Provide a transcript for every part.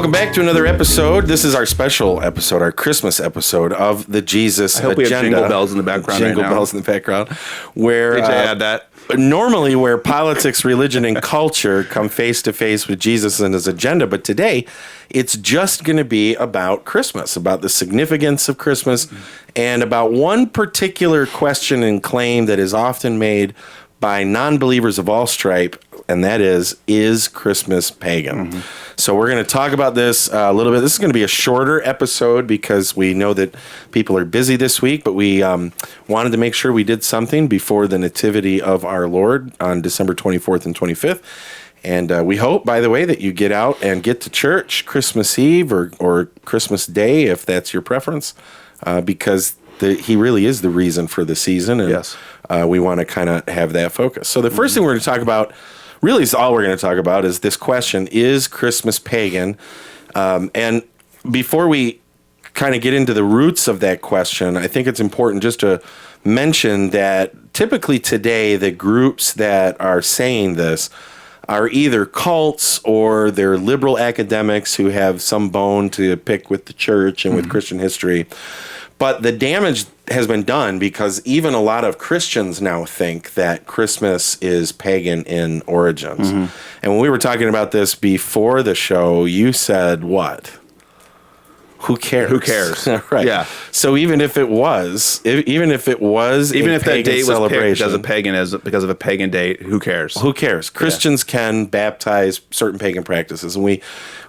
Welcome back to another episode. This is our special episode, our Christmas episode of the Jesus Agenda. I hope we have jingle bells in the background Jingle right now. bells in the background. Where AJ, add that. Normally where politics, religion, and culture come face to face with Jesus and his agenda. But today, it's just going to be about Christmas, about the significance of Christmas, and about one particular question and claim that is often made by non-believers of all stripe, and that is Christmas pagan? So we're going to talk about this a little bit. This is going to be a shorter episode because we know that people are busy this week, but we wanted to make sure we did something before the Nativity of our Lord on December 24th and 25th. And we hope, by the way, that you get out and get to church Christmas Eve or Christmas Day, if that's your preference, because he really is the reason for the season. And Yes. We want to kind of have that focus. So the first thing we're going to talk about, really is all we're going to talk about, is this question, is Christmas pagan? And before we kind of get into the roots of that question, I think it's important just to mention that typically today the groups that are saying this are either cults or they're liberal academics who have some bone to pick with the church and with Christian history. But the damage has been done because even a lot of Christians now think that Christmas is pagan in origins. And when we were talking about this before the show, you said what? Who cares? Who cares? Right. Yeah. So even if that date was picked as a pagan because of a pagan date, who cares? Who cares? Christians can baptize certain pagan practices. And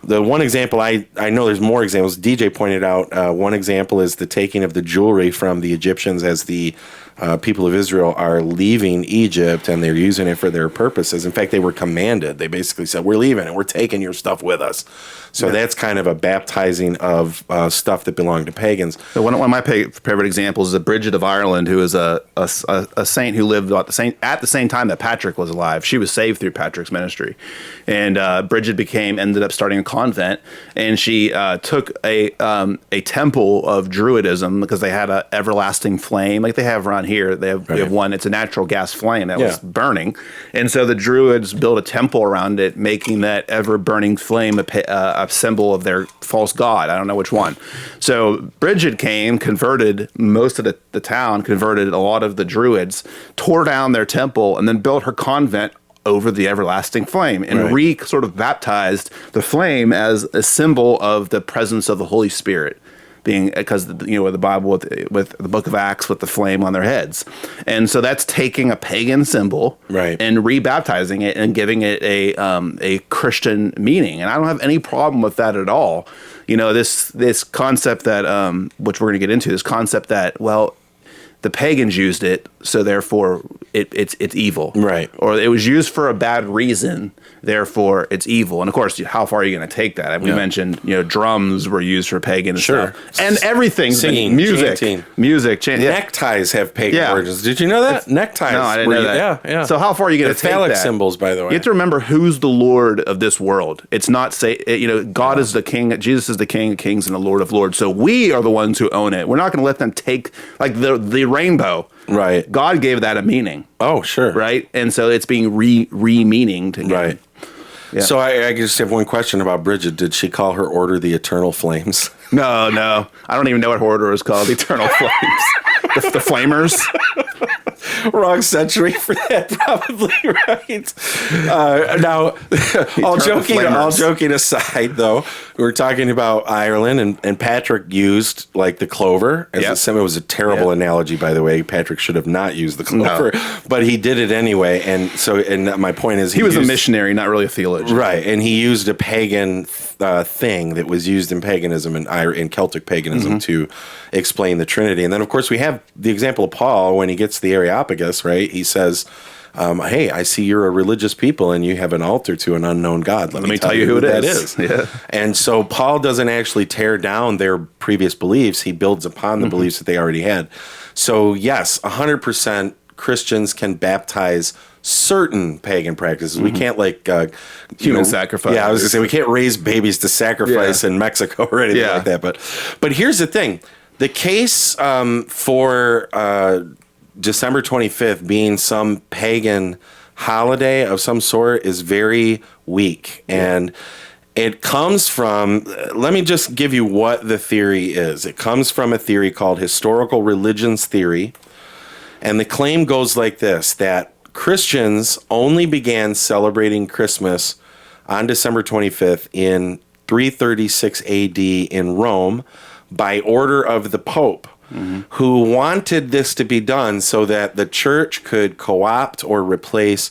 the one example, I know there's more examples. DJ pointed out one example is the taking of the jewelry from the Egyptians as the people of Israel are leaving Egypt, and they're using it for their purposes. In fact, they were commanded. They basically said, we're leaving and we're taking your stuff with us. So that's kind of a baptizing of stuff that belonged to pagans. So one of my favorite examples is Bridget of Ireland, who is a saint who lived at the same time that Patrick was alive. She was saved through Patrick's ministry. And Bridget ended up starting a convent, and she took a temple of Druidism because they had an everlasting flame like they have around here. They have one. It's a natural gas flame that was burning, and so the Druids built a temple around it, making that ever burning flame a symbol of their false god. I don't know which one. So Bridget came, converted most of the town, converted a lot of the Druids, tore down their temple, and then built her convent over the everlasting flame, and sort of baptized the flame as a symbol of the presence of the Holy Spirit, being because the Bible with the book of Acts with the flame on their heads. And so that's taking a pagan symbol and rebaptizing it and giving it a Christian meaning. And I don't have any problem with that at all. This concept that which we're going to get into, this concept that the pagans used it, so therefore it's evil. Right. Or it was used for a bad reason, therefore it's evil. And of course, how far are you going to take that? And we mentioned, drums were used for pagan stuff. And everything. Singing, music. Neckties have pagan origins. Did you know that? Neckties. No, I didn't know that. Yeah. So how far are you going to take that? Phallic symbols, by the way. You have to remember who's the Lord of this world. It's not God is the King. Jesus is the King of Kings and the Lord of Lords. So we are the ones who own it. We're not going to let them take the rainbow. Right. God gave that a meaning. Oh, sure. Right. And so it's being re-meaninged again. Right. Yeah. So I just have one question about Bridget. Did she call her order the Eternal Flames? No. I don't even know what order is called. The Eternal Flames. the Flamers. Wrong century for that, probably, right? Now, all joking aside, though, we're talking about Ireland, and Patrick used the clover as a symbol. It was a terrible analogy, by the way. Patrick should have not used the clover, but he did it anyway. And my point is, he was a missionary, not really a theologian, right? And he used a pagan thing that was used in paganism and in Celtic paganism to explain the Trinity. And then, of course, we have the example of Paul when he gets the Areopagus, right? He says, hey, I see you're a religious people and you have an altar to an unknown God. Let me tell you who that is. Yeah. And so Paul doesn't actually tear down their previous beliefs. He builds upon the beliefs that they already had. So yes, 100% Christians can baptize certain pagan practices. We can't human sacrifice. Yeah, I was going to say we can't raise babies to sacrifice in Mexico or anything like that. But here's the thing. The case for December 25th being some pagan holiday of some sort is very weak. And It comes from, let me just give you what the theory is. It comes from a theory called historical religions theory. And the claim goes like this, that Christians only began celebrating Christmas on December 25th in 336 AD in Rome by order of the Pope, who wanted this to be done so that the church could co-opt or replace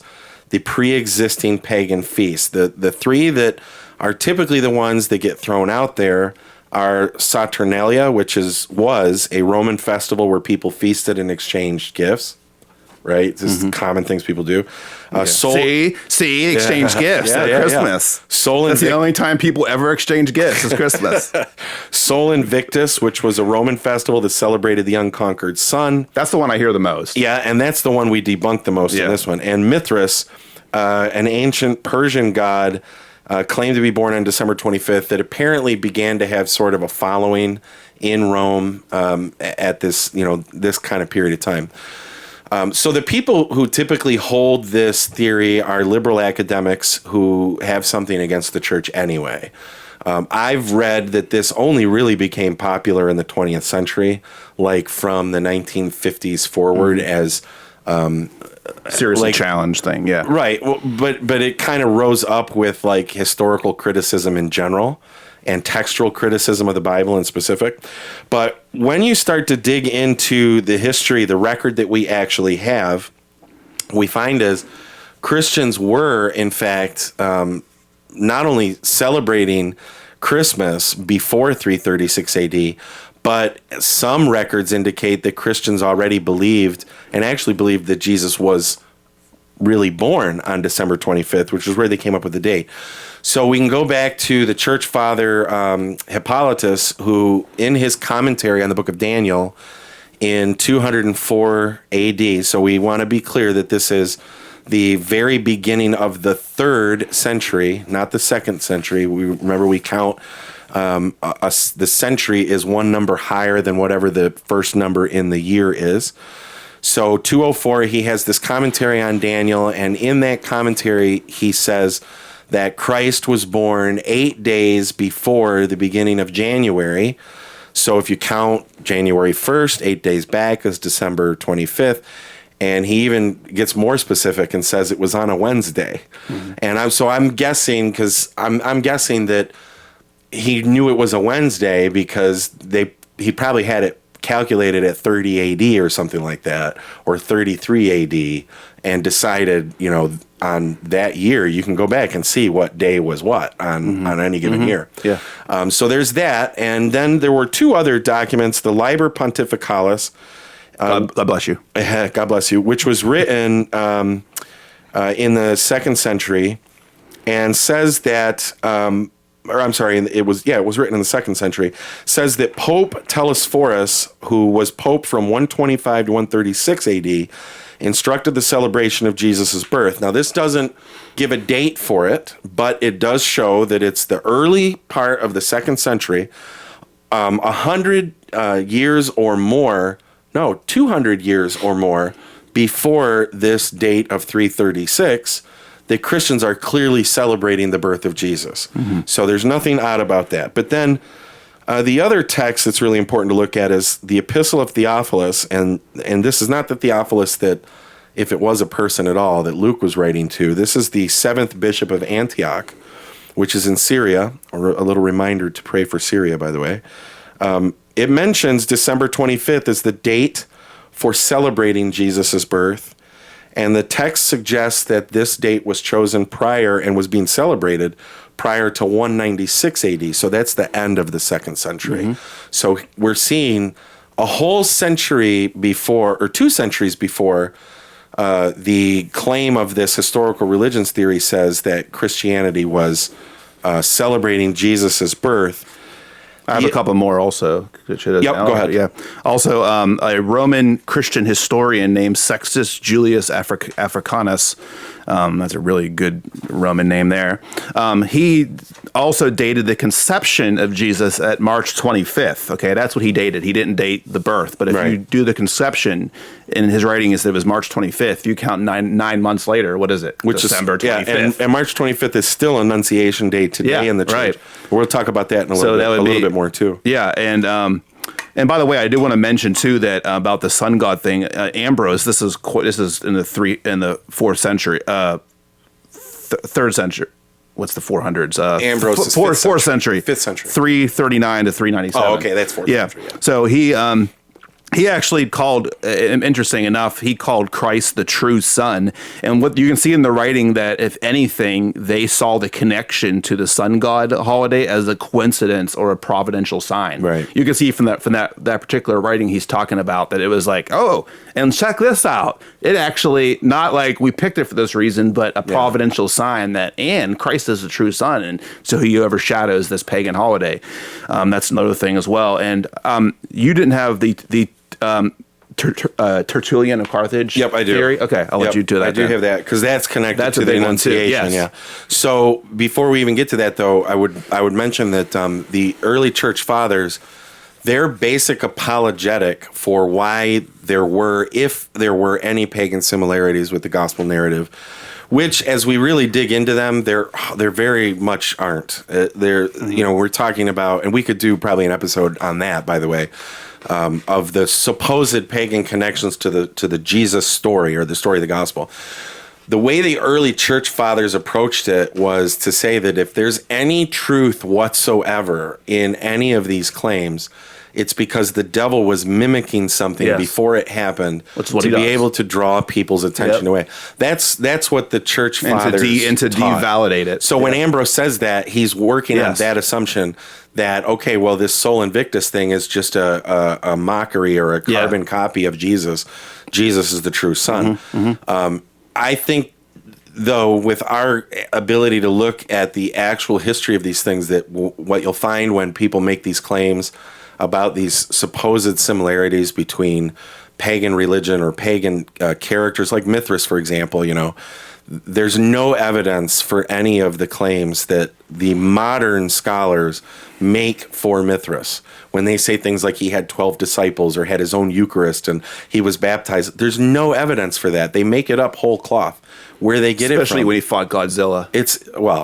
the pre-existing pagan feasts. The three that are typically the ones that get thrown out there are Saturnalia, which was a Roman festival where people feasted and exchanged gifts. Right? This is common things people do. See, exchange gifts at Christmas. That's the only time people ever exchange gifts is Christmas. Sol Invictus, which was a Roman festival that celebrated the unconquered sun. That's the one I hear the most. Yeah, and that's the one we debunked the most in this one. And Mithras, an ancient Persian god, claimed to be born on December 25th, that apparently began to have sort of a following in Rome at this, this kind of period of time. So the people who typically hold this theory are liberal academics who have something against the church anyway. I've read that this only really became popular in the 20th century, like from the 1950s forward as... seriously challenged thing, yeah. Right, well, but it kind of rose up with like historical criticism in general and textual criticism of the Bible in specific. But when you start to dig into the history, the record that we actually have, we find is Christians were, in fact, not only celebrating Christmas before 336 AD, but some records indicate that Christians already believed that Jesus was really born on December 25th, which is where they came up with the date. So we can go back to the church father Hippolytus, who in his commentary on the book of Daniel in 204 AD, so we want to be clear that this is the very beginning of the 3rd century, not the 2nd century. We count the century is one number higher than whatever the first number in the year is. So 204, he has this commentary on Daniel, and in that commentary, he says that Christ was born 8 days before the beginning of January. So if you count January 1st, 8 days back is December 25th. And he even gets more specific and says it was on a Wednesday. Mm-hmm. And I'm guessing, because I'm guessing that he knew it was a Wednesday because he probably had it calculated at 30 AD or something like that, or 33 AD, and decided, on that year, you can go back and see what day was what on any given year. Yeah. So there's that. And then there were two other documents, the Liber Pontificalis. God bless you. God bless you, which was written in the 2nd century and says that... it was written in the 2nd century, says that Pope Telesphorus, who was Pope from 125 to 136 AD, instructed the celebration of Jesus' birth. Now, this doesn't give a date for it, but it does show that it's the early part of the 2nd century, 200 years or more before this date of 336, that Christians are clearly celebrating the birth of Jesus. Mm-hmm. So there's nothing odd about that. But then the other text that's really important to look at is the Epistle of Theophilus. And this is not the Theophilus that, if it was a person at all, that Luke was writing to. This is the 7th bishop of Antioch, which is in Syria. Or a little reminder to pray for Syria, by the way. It mentions December 25th as the date for celebrating Jesus' birth. And the text suggests that this date was chosen prior and was being celebrated prior to 196 AD. So that's the end of the 2nd century. Mm-hmm. So we're seeing a whole century before, or 2 centuries before, the claim of this historical religions theory says that Christianity was celebrating Jesus' birth. I have a couple more also. Go ahead. Yeah. Also, a Roman Christian historian named Sextus Julius Africanus. That's a really good Roman name there. He also dated the conception of Jesus at March 25th. Okay, that's what he dated. He didn't date the birth. But if you do the conception, in his writing, is that it was March 25th. You count nine months later, what is it? Which December is 25th. and March 25th is still Annunciation Day today in the church. Right. We'll talk about that in a little bit more too. Yeah, and by the way, I did want to mention too that about the sun god thing. Ambrose, this is in the fourth century, third century. What's the 400s? Ambrose is fourth century, 5th century, 339 to 397. Oh, okay, that's fourth century. Yeah. So he actually called, interesting enough, he called Christ the true son. And what you can see in the writing that, if anything, they saw the connection to the sun god holiday as a coincidence or a providential sign. Right. You can see from that particular writing he's talking about that it was like, oh, and check this out. It actually, not like we picked it for this reason, but a providential sign that, and Christ is the true son. And so he overshadows this pagan holiday. That's another thing as well. And you didn't have the Tertullian of Carthage. Yep, I do. Theory? Okay, I'll let you do that. I do have that because that's connected to a the big one too, Annunciation. yes. Yeah. So before we even get to that, though, I would mention that the early church fathers, their basic apologetic for why if there were any pagan similarities with the gospel narrative, which, as we really dig into them, there very much aren't. We're talking about, and we could do probably an episode on that, by the way, of the supposed pagan connections to the Jesus story or the story of the gospel. The way the early church fathers approached it was to say that if there's any truth whatsoever in any of these claims, it's because the devil was mimicking something before it happened to be able to draw people's attention away. That's what the church fathers and to devalidate it. So when Ambrose says that, he's working on that assumption that, okay, well, this Sol Invictus thing is just a mockery or a carbon copy of Jesus. Jesus is the true son. I think, though, with our ability to look at the actual history of these things, that what you'll find when people make these claims about these supposed similarities between pagan religion or pagan characters, like Mithras, for example, there's no evidence for any of the claims that the modern scholars make for Mithras. When they say things like he had 12 disciples or had his own Eucharist and he was baptized, there's no evidence for that. They make it up whole cloth. Where they get it from. Especially when he fought Godzilla.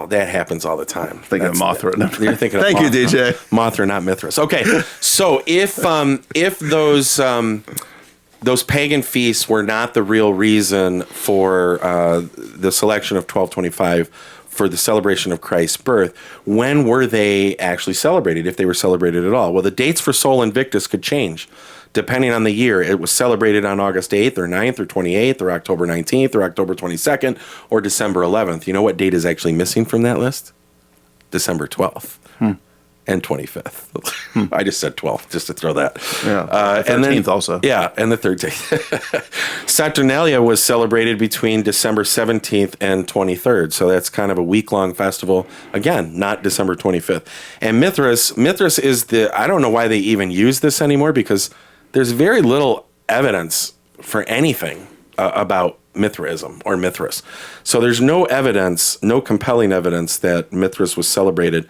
That happens all the time. Thinking of Mothra. You're thinking Thank of you, DJ. Mothra, not Mithras. Okay, so if those pagan feasts were not the real reason for the selection of 1225 for the celebration of Christ's birth, when were they actually celebrated, if they were celebrated at all? Well, the dates for Sol Invictus could change depending on the year. It was celebrated on August 8th or 9th or 28th or October 19th or October 22nd or December 11th. You know what date is actually missing from that list? December 12th. And 25th. I just said 12th, just to throw that. Yeah. 13th also. Yeah, and the 13th. Saturnalia was celebrated between December 17th and 23rd, so that's kind of a week-long festival. Again, not December 25th. And Mithras is I don't know why they even use this anymore, because there's very little evidence for anything about Mithraism or Mithras. So there's no compelling evidence that Mithras was celebrated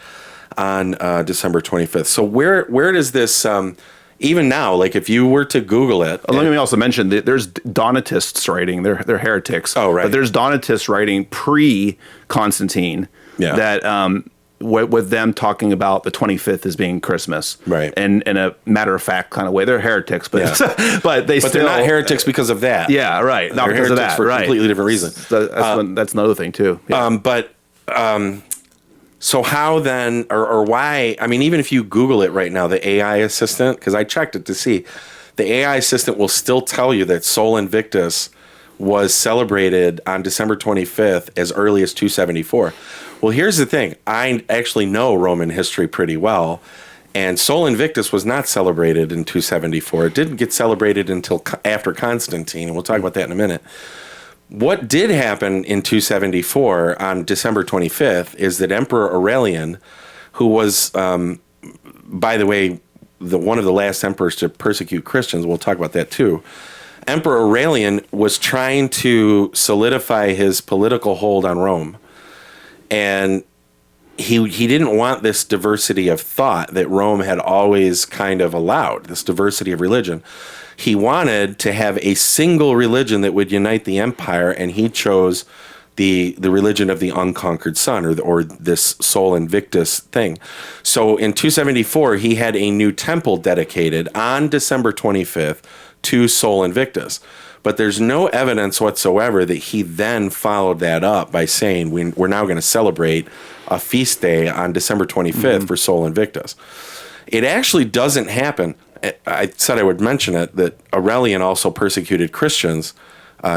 on December 25th. So where does this, even now, like if you were to Google it. Let me also mention that there's Donatists writing, they're heretics. Oh, right. But there's Donatists writing pre-Constantine that with them talking about the 25th as being Christmas. Right. And in a matter-of-fact kind of way. They're heretics, but they're not heretics because of that. Yeah, right. Not they're because of heretics that. for a right. completely different reason. That's another thing, too. Yeah. So how then, or why, I mean, even if you Google it right now, the AI assistant, because I checked it to see, the AI assistant will still tell you that Sol Invictus was celebrated on December 25th as early as 274. Well, here's the thing. I actually know Roman history pretty well, and Sol Invictus was not celebrated in 274. It didn't get celebrated until after Constantine, and we'll talk about that in a minute. What did happen in 274 on December 25th is that Emperor Aurelian, who was, by the way, one of the last emperors to persecute Christians, we'll talk about that too, Emperor Aurelian was trying to solidify his political hold on Rome. And he didn't want this diversity of thought that Rome had always kind of allowed, this diversity of religion. He wanted to have a single religion that would unite the empire, and he chose the religion of the unconquered son, or this Sol Invictus thing. So in 274, he had a new temple dedicated on December 25th to Sol Invictus. But there's no evidence whatsoever that he then followed that up by saying, we're now going to celebrate a feast day on December 25th for Sol Invictus. It actually doesn't happen. I said I would mention it, that Aurelian also persecuted Christians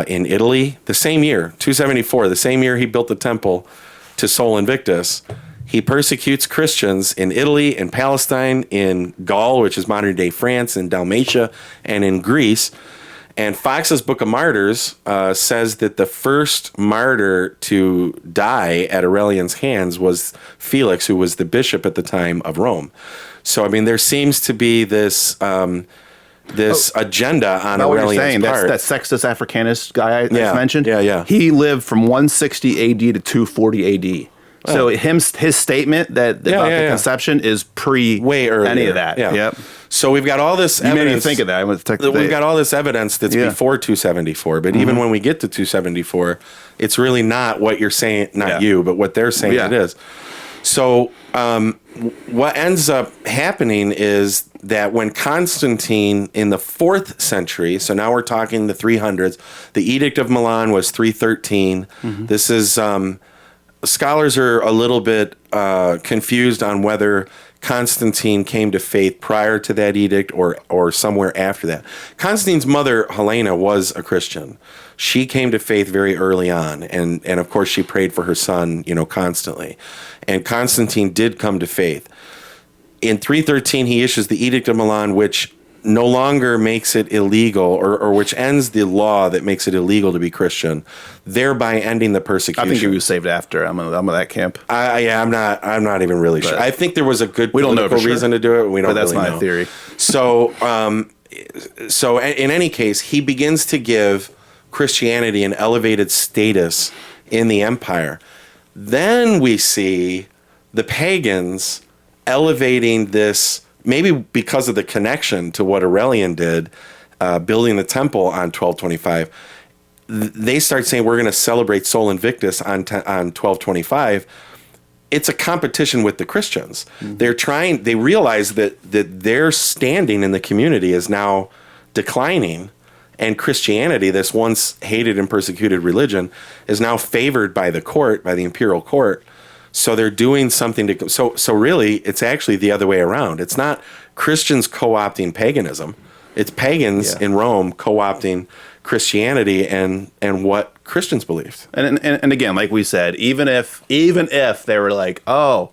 in Italy the same year, 274, the same year he built the temple to Sol Invictus. He persecutes Christians in Italy, in Palestine, in Gaul, which is modern-day France, in Dalmatia, and in Greece. And Fox's Book of Martyrs says that the first martyr to die at Aurelian's hands was Felix, who was the bishop at the time of Rome. So, I mean, there seems to be this agenda on Aurelian's part. That Sextus Africanus guy I just mentioned? Yeah. He lived from 160 AD to 240 AD. So his statement about the conception is way earlier. Any of that. Yeah. Yep. So we've got all this evidence. You made me think of that. We've got all this evidence that's before 274. But even when we get to 274, it's really not what you're saying, you, but what they're saying it is. So what ends up happening is that when Constantine in the 4th century, so now we're talking the 300s, the Edict of Milan was 313. This is... scholars are a little bit confused on whether Constantine came to faith prior to that edict or somewhere after that. Constantine's mother, Helena, was a Christian. She came to faith very early on, and of course she prayed for her son, constantly. And Constantine did come to faith. In 313, he issues the Edict of Milan, which no longer makes it illegal, or which ends the law that makes it illegal to be Christian, thereby ending the persecution. I think he was saved after. I'm of that camp. I'm not even really sure. I think there was a good political reason to do it. We don't. But that's really my know. theory. So in any case, he begins to give Christianity an elevated status in the empire. Then we see the pagans elevating this. Maybe because of the connection to what Aurelian did, building the temple on 1225, they start saying we're going to celebrate Sol Invictus on 1225. It's a competition with the Christians. They realize that their standing in the community is now declining, and Christianity, this once hated and persecuted religion, is now favored by the court, by the imperial court. So they're doing something to... So really, it's actually the other way around. It's not Christians co-opting paganism. It's pagans in Rome co-opting Christianity and what Christians believed. And again, like we said, even if they were like, oh,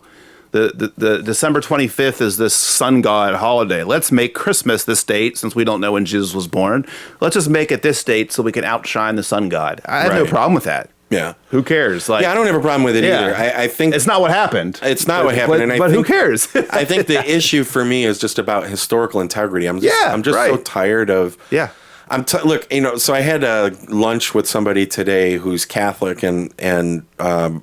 the December 25th is this sun god holiday. Let's make Christmas this date since we don't know when Jesus was born. Let's just make it this date so we can outshine the sun god. I have no problem with that. Yeah. Who cares? I don't have a problem with it either. I think it's not what happened. It's not what happened. But who cares? I think the issue for me is just about historical integrity. I'm just so tired of. Yeah. Look, so I had a lunch with somebody today who's Catholic and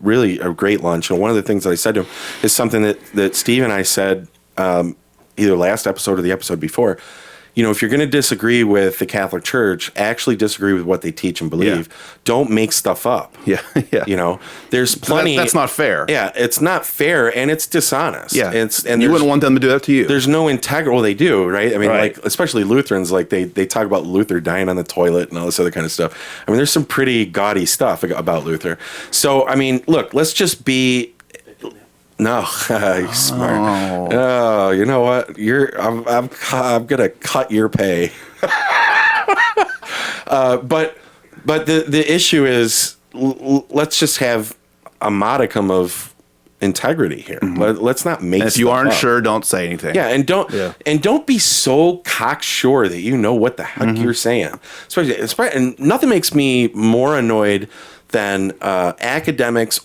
really a great lunch. And one of the things that I said to him is something that Steve and I said either last episode or the episode before. If you're going to disagree with the Catholic Church, actually disagree with what they teach and believe. Yeah. Don't make stuff up. Yeah. There's plenty. That's not fair. Yeah, it's not fair, and it's dishonest. Yeah, and you wouldn't want them to do that to you. There's no integrity. Well, they do, right? I mean, especially Lutherans, they talk about Luther dying on the toilet and all this other kind of stuff. I mean, there's some pretty gaudy stuff about Luther. So, I mean, look, let's just be. No, you're smart. Oh, you know what? I'm gonna cut your pay. But the issue is, let's just have a modicum of integrity here. Let's not make. And if you aren't sure, don't say anything. Yeah, and don't be so cocksure that you know what the heck you're saying. Especially, and nothing makes me more annoyed than academics.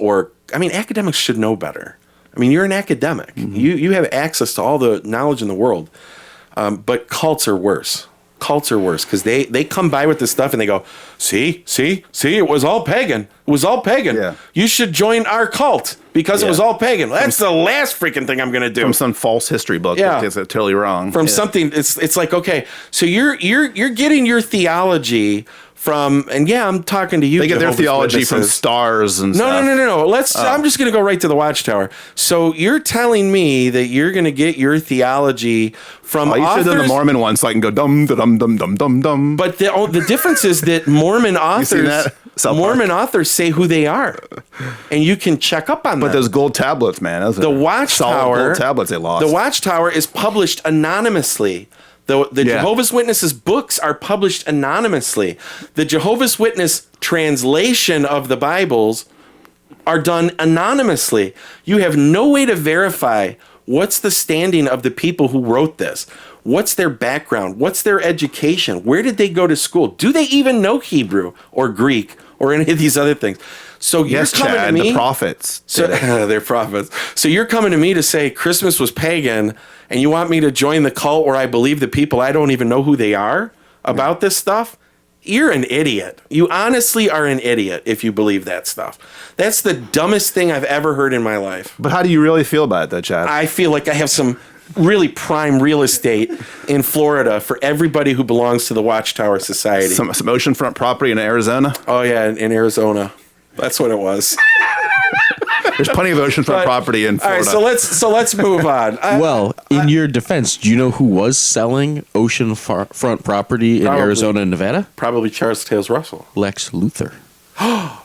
Academics should know better. I mean, you're an academic. You have access to all the knowledge in the world. But cults are worse. cults are worse because they come by with this stuff and they go, see, it was all pagan. It was all pagan. Yeah. You should join our cult because it was all pagan. That's the last freaking thing I'm going to do. From some false history book that gets it totally wrong. From something, it's like, okay, so you're getting your theology from, and I'm talking to you. They get their Jehovah's theology Witnesses. from stars and stuff. No. I'm just going to go right to the Watchtower. So you're telling me that you're going to get your theology from You should authors. have done the Mormon one so I can go dum dum dum dum dum dum. But the difference is that Mormon seen authors, that? Mormon authors say who they are, and you can check up on them. But those gold tablets, man. The Watchtower, gold tablets they lost. The Watchtower is published anonymously. The Jehovah's Witnesses books are published anonymously. The Jehovah's Witness translation of the Bibles are done anonymously. You have no way to verify what's the standing of the people who wrote this. What's their background? What's their education? Where did they go to school? Do they even know Hebrew or Greek or any of these other things? So you're coming Chad, to me. The prophets. They're prophets. So you're coming to me to say Christmas was pagan, and you want me to join the cult where I believe the people I don't even know who they are about this stuff? You're an idiot. You honestly are an idiot if you believe that stuff. That's the dumbest thing I've ever heard in my life. But how do you really feel about it, though, Chad? I feel like I have some really prime real estate in Florida for everybody who belongs to the Watchtower Society. Some oceanfront property in Arizona? Oh, yeah, in Arizona. That's what it was. There's plenty of oceanfront property in Florida. All right, so let's move on. In your defense, do you know who was selling oceanfront property in Arizona and Nevada? Probably Charles Tails Russell. Lex Luthor.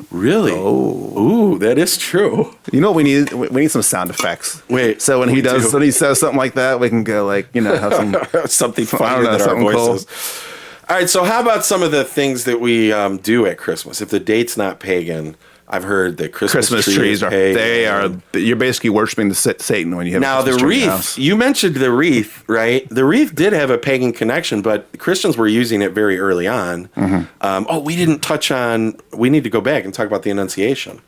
Really? Oh, ooh, that is true. You know what we need? We need some sound effects. Wait, so when he says something like that, we can go like, have some something funnier than our voices. Cool. All right, so how about some of the things that we do at Christmas? If the date's not pagan, I've heard that Christmas trees are pagan. You're basically worshiping the Satan when you have now a Christmas the tree in wreath. your house. You mentioned the wreath, right? The wreath did have a pagan connection, but Christians were using it very early on. Mm-hmm. We didn't touch on. We need to go back and talk about the Annunciation.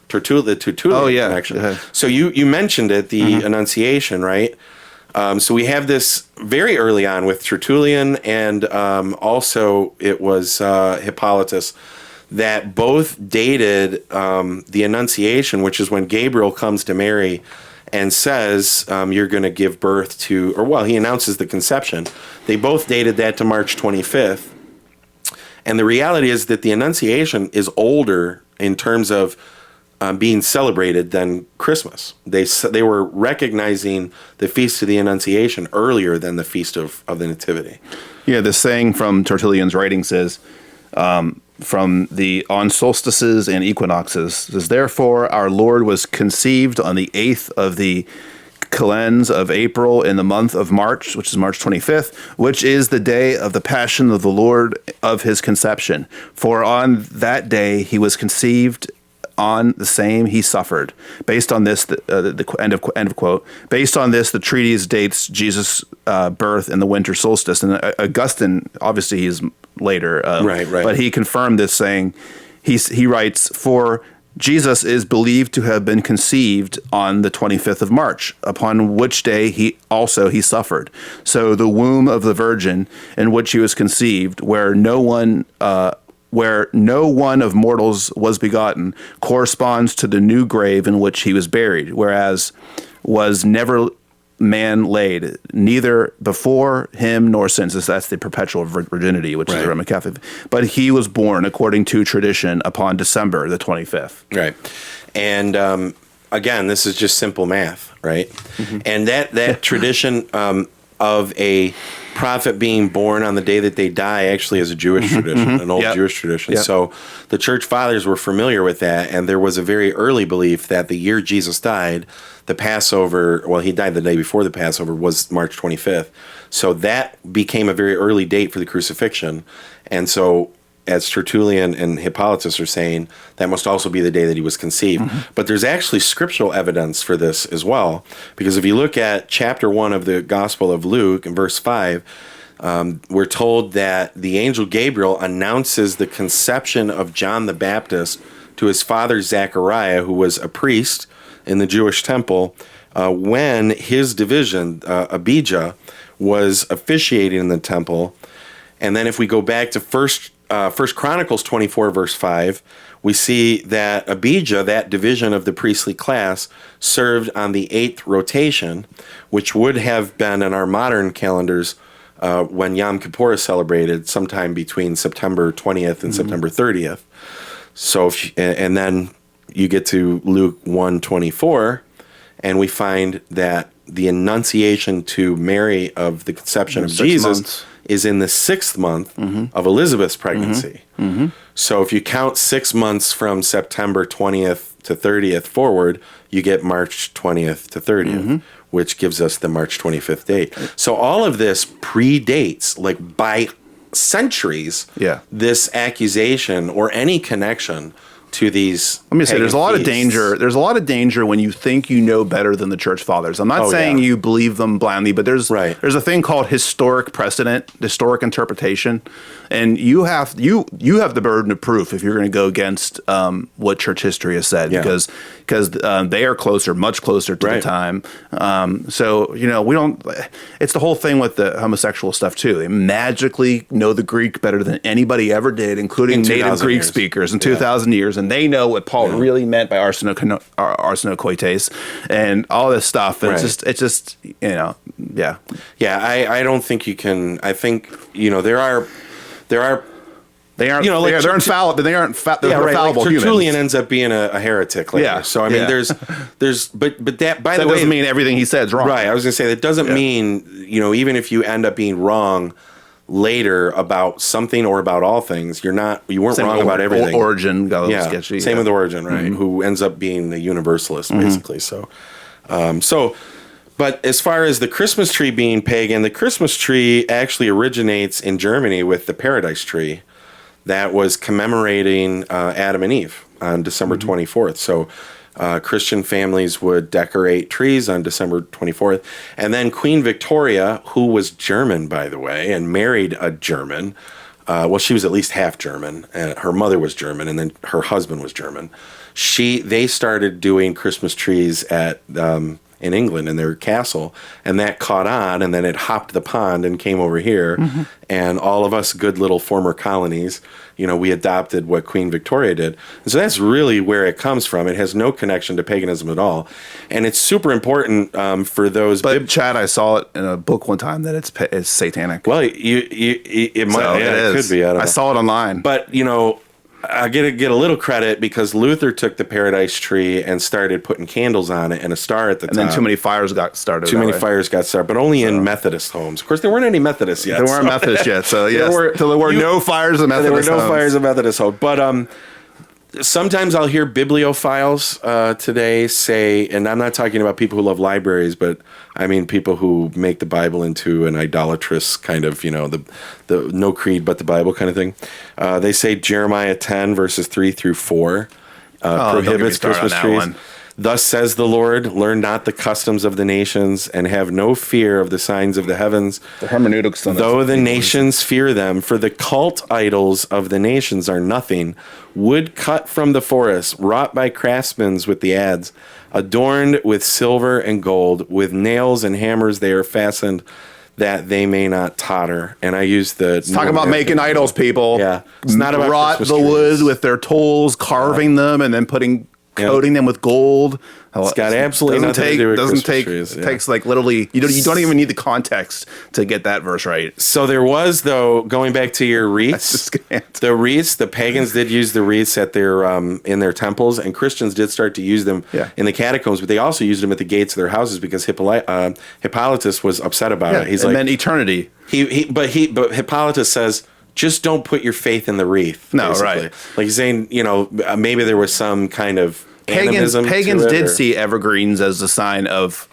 The Tertullian connection. So you mentioned it, the Annunciation, right? So we have this very early on with Tertullian, and also it was Hippolytus, that both dated the Annunciation, which is when Gabriel comes to Mary and says, you're going to give birth to, he announces the conception. They both dated that to March 25th. And the reality is that the Annunciation is older in terms of being celebrated than Christmas. They were recognizing the Feast of the Annunciation earlier than the Feast of the Nativity. Yeah, the saying from Tertullian's writing says, from the on solstices and equinoxes, says, therefore our Lord was conceived on the 8th of the calends of April in the month of March, which is March 25th, which is the day of the passion of the Lord of his conception. For on that day he was conceived, on the same he suffered. Based on this, the end of quote. Based on this, the treatise dates Jesus' birth in the winter solstice. And Augustine, obviously, he's later, right. But he confirmed this, saying, he writes, for Jesus is believed to have been conceived on the 25th of March, upon which day he suffered. So the womb of the Virgin in which he was conceived, where no one of mortals was begotten, corresponds to the new grave in which he was buried, whereas was never man laid, neither before him nor since. That's the perpetual virginity, which is the Roman Catholic. But he was born, according to tradition, upon December the 25th. Right. And again, this is just simple math, right? Mm-hmm. And that tradition of a prophet being born on the day that they die actually is a Jewish tradition, an old Jewish tradition. Yep. So the church fathers were familiar with that, and there was a very early belief that the year Jesus died, the Passover, he died the day before the Passover, was March 25th. So that became a very early date for the crucifixion. And so, as Tertullian and Hippolytus are saying, that must also be the day that he was conceived. Mm-hmm. But there's actually scriptural evidence for this as well, because if you look at chapter 1 of the Gospel of Luke, in verse 5, we're told that the angel Gabriel announces the conception of John the Baptist to his father Zechariah, who was a priest in the Jewish temple, when his division, Abijah, was officiating in the temple. And then if we go back to First Chronicles 24, verse 5, we see that Abijah, that division of the priestly class, served on the 8th rotation, which would have been in our modern calendars when Yom Kippur is celebrated sometime between September 20th and September 30th. So, and then you get to Luke 1:24, and we find that the annunciation to Mary of the conception of Jesus is in the 6th month of Elizabeth's pregnancy. So if you count 6 months from September 20th to 30th forward, you get March 20th to 30th, which gives us the March 25th date. So all of this predates, like by centuries, this accusation or any connection to these. Let me say, there's a lot of feasts. danger. There's a lot of danger when you think you know better than the church fathers. I'm not saying you believe them blindly, but there's a thing called historic precedent, historic interpretation, and you have the burden of proof if you're going to go against what church history has said, because they are closer, much closer to the time. So we don't. It's the whole thing with the homosexual stuff too. They magically know the Greek better than anybody ever did, including native Greek speakers in 2,000 years. And they know what Paul really meant by arsenokoites and all this stuff. And it's just I don't think you can. I think there are. They aren't. They're infallible. But they aren't. They're fallible humans. Tertullian ends up being a heretic later. Yeah. So I mean, there's, but that by the way doesn't mean everything he said is wrong. Right. I was going to say that doesn't mean even if you end up being wrong later about something or about all things, you weren't wrong about everything. Origen got a little sketchy. Same with Origen, right? Who ends up being the universalist, basically. So, but as far as the Christmas tree being pagan, the Christmas tree actually originates in Germany with the Paradise tree that was commemorating Adam and Eve on December 24th. So Christian families would decorate trees on December 24th. And then Queen Victoria, who was German, by the way, and married a German, she was at least half German. Her mother was German, and then her husband was German. They started doing Christmas trees in England in their castle, and that caught on, and then it hopped the pond and came over here, and all of us good little former colonies, we adopted what Queen Victoria did. And so that's really where it comes from. It has no connection to paganism at all, and it's super important for those. But Chad, I saw it in a book one time that it's satanic. Well, it might, it could be. I saw it online, but I get a little credit because Luther took the Paradise tree and started putting candles on it and a star at the top. And then too many fires got started. But only in Methodist homes. Of course, there weren't any Methodists yet. There weren't Methodists yet, so yes. There were no fires in Methodist homes. There were no fires in Methodist homes. But sometimes I'll hear bibliophiles today say, and I'm not talking about people who love libraries, but I mean people who make the Bible into an idolatrous kind of, the no creed but the Bible kind of thing. They say Jeremiah 10 verses 3 through 4 prohibits Christmas trees. Thus says the Lord, learn not the customs of the nations and have no fear of the signs of the heavens. The hermeneutics on though the nations fear them, for the cult idols of the nations are nothing. Wood cut from the forest, wrought by craftsmen with the adze, adorned with silver and gold, with nails and hammers they are fastened, that they may not totter. And I use the... Talk about making idols, people. Yeah. It's not about wrought the wood with their tools, carving them, and then coating them with gold. It's got absolutely nothing to do with Christmas trees. It takes like literally, you don't even need the context to get that verse right. So there was, though, going back to your wreaths, the pagans did use the wreaths at their in their temples, and Christians did start to use them in the catacombs, but they also used them at the gates of their houses because Hippolytus was upset about it. He's meant eternity. But Hippolytus says, just don't put your faith in the wreath. No, basically. right. Like he's saying, maybe there was some kind of animism. Pagans did see evergreens as a sign of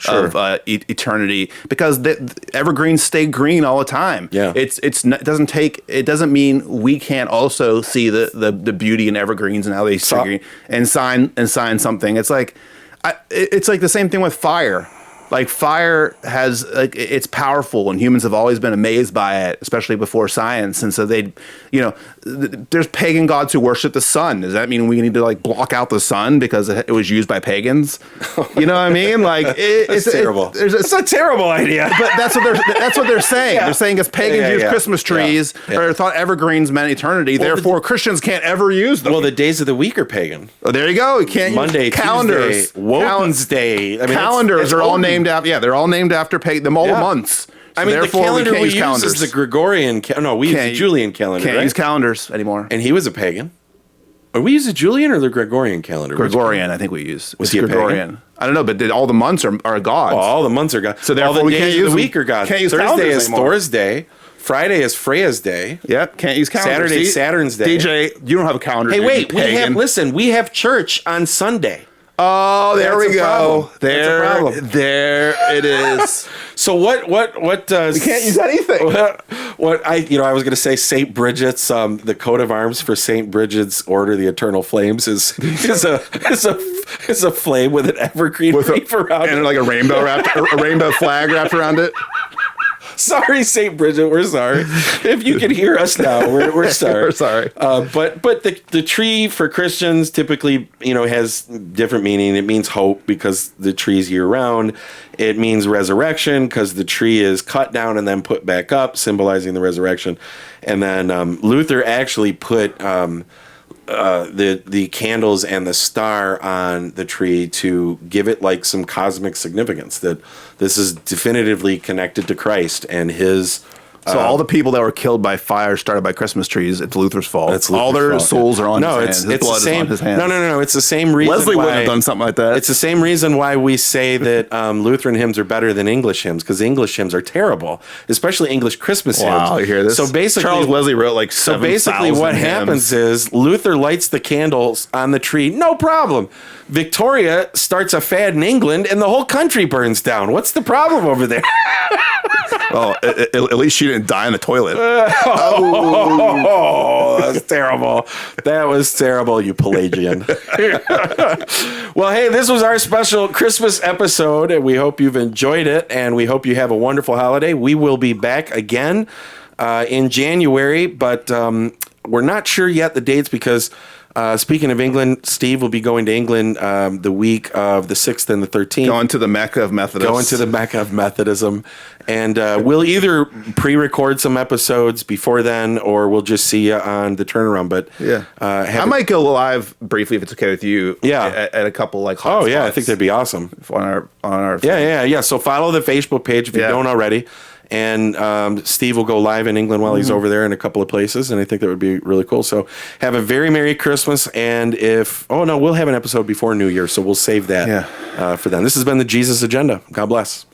eternity because evergreens stay green all the time. Yeah, it doesn't mean we can't also see the beauty in evergreens and how they stay green and sign something. It's like the same thing with fire. Like fire has, like, it's powerful, and humans have always been amazed by it, especially before science. And so there's pagan gods who worship the sun. Does that mean we need to like block out the sun because it was used by pagans? You know what I mean? Like it's terrible. It's a terrible idea. But that's what they're saying. Yeah. They're saying as pagans use Christmas trees or thought evergreens meant eternity, therefore Christians can't ever use them. Well, the days of the week are pagan. Oh, there you go. You can't Monday, use calendars. Tuesday, Woden's Day. I mean, calendars are all named after. Yeah, they're all named after them all the months. So I mean, the calendar we use is the Gregorian. We use the Julian calendar. Can't use calendars anymore. And he was a pagan. Are we use the Julian or the Gregorian calendar? Gregorian, I think we use. Was he Gregorian? Pagan? I don't know, but all the months are gods. Oh, all the months are gods. So therefore, all the we can't days use of the week are gods. Can't use Thursday is anymore. Thor's day. Friday is Freya's day. Yep, can't use calendars. Saturday, Saturn's day. DJ, you don't have a calendar. Hey, wait, we have church on Sunday. Oh, there we go. There it is. So what does we can't use anything? I was going to say Saint Bridget's the coat of arms for Saint Bridget's Order, the Eternal Flames, is a flame with an evergreen wreath around and it, like a rainbow flag wrapped around it. Sorry, Saint Bridget, we're sorry. If you can hear us now, we're sorry. We're sorry. But the tree for Christians typically, has different meaning. It means hope because the tree's year round. It means resurrection because the tree is cut down and then put back up, symbolizing the resurrection. And then Luther actually put the candles and the star on the tree to give it like some cosmic significance, that this is definitively connected to Christ and his. So all the people that were killed by fire started by Christmas trees, it's Luther's fault. All their souls are on his hands. His blood is on his hands. No. It's the same reason. Leslie wouldn't have done something like that. It's the same reason why we say that Lutheran hymns are better than English hymns, because English hymns are terrible, especially English Christmas hymns. Wow, you hear this? So basically, Charles Wesley wrote like 7,000 So basically, what happens is Luther lights the candles on the tree, no problem. Victoria starts a fad in England, and the whole country burns down. What's the problem over there? Oh, at least she didn't die in the toilet. Oh, that's terrible. That was terrible, you Pelagian. Well, hey, this was our special Christmas episode, and we hope you've enjoyed it, and we hope you have a wonderful holiday. We will be back again in January, but we're not sure yet the dates because... speaking of England, Steve will be going to England the week of the 6th and the 13th. Going to the Mecca of Methodism. And we'll either pre-record some episodes before then, or we'll just see you on the turnaround. But yeah, I might go live briefly if it's okay with you. Yeah, at a couple like hot spots. I think that'd be awesome on our yeah. So follow the Facebook page if you don't already. And Steve will go live in England while he's over there in a couple of places, and I think that would be really cool. So have a very Merry Christmas, and we'll have an episode before New Year, so we'll save that for then. This has been the Jesus Agenda. God bless.